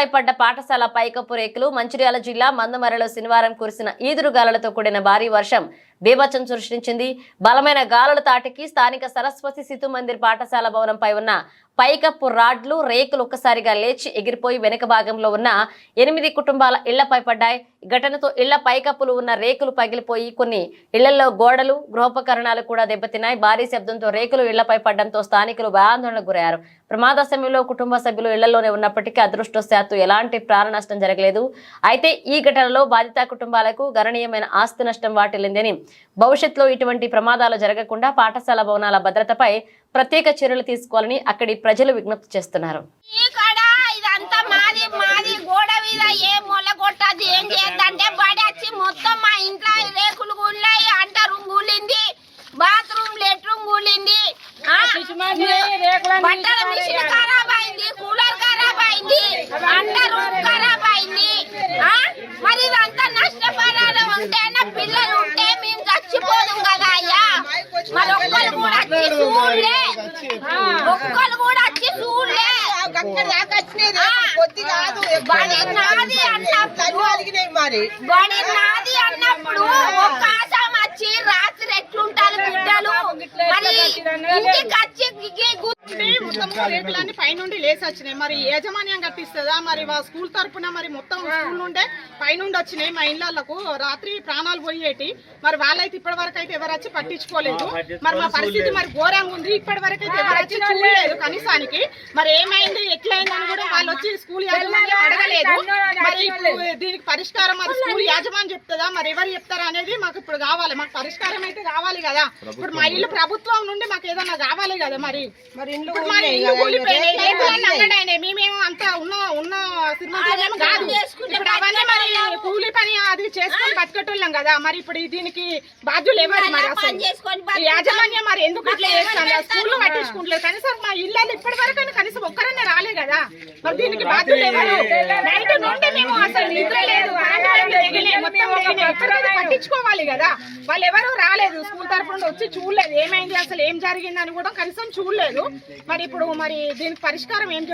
ఇళ్లపై పడ్డ పాఠశాల పైకప్పు రేకులు. మంచిర్యాల జిల్లా మందమర్రిలో శనివారం కురిసిన ఈదురుగాలులతో కూడిన భారీ వర్షం బీభత్సం సృష్టించింది. బలమైన గాలుల తాటికి స్థానిక సరస్వతి సితు మందిర్ పాఠశాల భవనంపై ఉన్న పైకప్పు రాడ్లు రేకులు ఒక్కసారిగా లేచి ఎగిరిపోయి వెనుక భాగంలో ఉన్న 8 కుటుంబాల ఇళ్లపై పడ్డాయి. ఘటనతో ఇళ్ల పైకప్పులు ఉన్న రేకులు పగిలిపోయి కొన్ని ఇళ్లలో గోడలు గృహోపకరణాలు కూడా దెబ్బతిన్నాయి. భారీ శబ్దంతో రేకులు ఇళ్లపై పడడంతో స్థానికులు భయాందోళనకు గురయ్యారు. ప్రమాద సమయంలో కుటుంబ సభ్యులు ఇళ్లలోనే ఉన్నప్పటికీ అదృష్టవశాత్తు ఎలాంటి ప్రాణ నష్టం జరగలేదు. అయితే ఈ ఘటనలో బాధిత కుటుంబాలకు గణనీయమైన ఆస్తి నష్టం వాటిల్లిందని, భవిష్యత్తులో ఇటువంటి ప్రమాదాలు జరగకుండా పాఠశాల భవనాల భద్రతపై ప్రత్యేక చర్యలు తీసుకోవాలని అక్కడి ప్రజలు విజ్ఞప్తి చేస్తున్నారు. బాత్రూమ్ లెట్రూమ్ కూలింది, బట్టల మిషన్ ఖరాబ్ అయింది, కూలర్ ఖరాబ్ అయింది, అంట రూమ్ ఖరాబ్ అయింది. మరి ఇదంతా నష్టపరాలు ఉంటేనా, పిల్లలు ఉంటే మేము చచ్చిపోదు కదా అయ్యా. మరి ఒక్కరు కూడా వచ్చి చూడలే, ఒక్కరు కూడా వచ్చి చూడలే. బడి నాది అన్నప్పుడు ఒక్క ఆసాం వచ్చి రాత్రి ఎట్లుంటారు బిడ్డలు, మరి ఇంటికి వచ్చి మొత్తం రేకులన్నీ పైనుండి లేసి వచ్చినాయి. మరి యాజమాన్యం కట్టిస్తుందా? మరి స్కూల్ తరఫున మరి మొత్తం స్కూల్ నుండే పైనుండి వచ్చినాయి మా ఇళ్లకు. రాత్రి ప్రాణాలు పోయేటి. మరి వాళ్ళైతే ఇప్పటి వరకు అయితే ఎవరు వచ్చి పట్టించుకోలేదు. మరి మా పరిస్థితి మరి ఘోరంగా ఉంది. ఇప్పటి వరకు అయితే ఎవరు వచ్చి చూడలేదు కనీసానికి. మరి ఏమైంది ఎట్లయిందని కూడా వాళ్ళు వచ్చి స్కూల్ యాజమాన్యం అడగలేదు. మరి దీనికి పరిష్కారం మరి స్కూల్ యాజమాన్యం చెప్తుందా, మరి ఎవరు చెప్తారా అనేది మాకు ఇప్పుడు కావాలి. మాకు పరిష్కారం అయితే కావాలి కదా. ఇప్పుడు మా ఇల్లు ప్రభుత్వం నుండి మాకు ఏదన్నా కావాలి కదా. మరి ఇల్లు కూలిపోయినాయి. మేమేమో అంత ఉన్న శ్రీమంతులేమో కాదు. ఇప్పుడు అవన్నీ మరి కూలి పని అది చేసుకొని బతికటోళ్ళం కదా. మరి ఇప్పుడు దీనికి బాధ్యులు ఎవరు? మరి అసలు యాజమాన్యం మరి ఎందుకు ఇట్లా చేస్తాను? స్కూల్లో పట్టించుకుంటలేదు. కనీసం మా ఇళ్ళలో ఇప్పటి వరకు కనీసం ఒక్కరనే రాలే కదా. మరి దీనికి బాధ్యులు ఎవరు? నైట్ నుండి మేము అసలు నిద్ర లేదు, మొత్తం పట్టించుకోవాలి కదా. వాళ్ళు ఎవరు రాలేదు, స్కూల్ తరఫు నుండి వచ్చి చూడలేదు ఏమైంది అసలు ఏం జరిగిందని కూడా కనీసం చూడలేదు. మరి ఇప్పుడు మరి దీనికి పరిష్కారం ఏం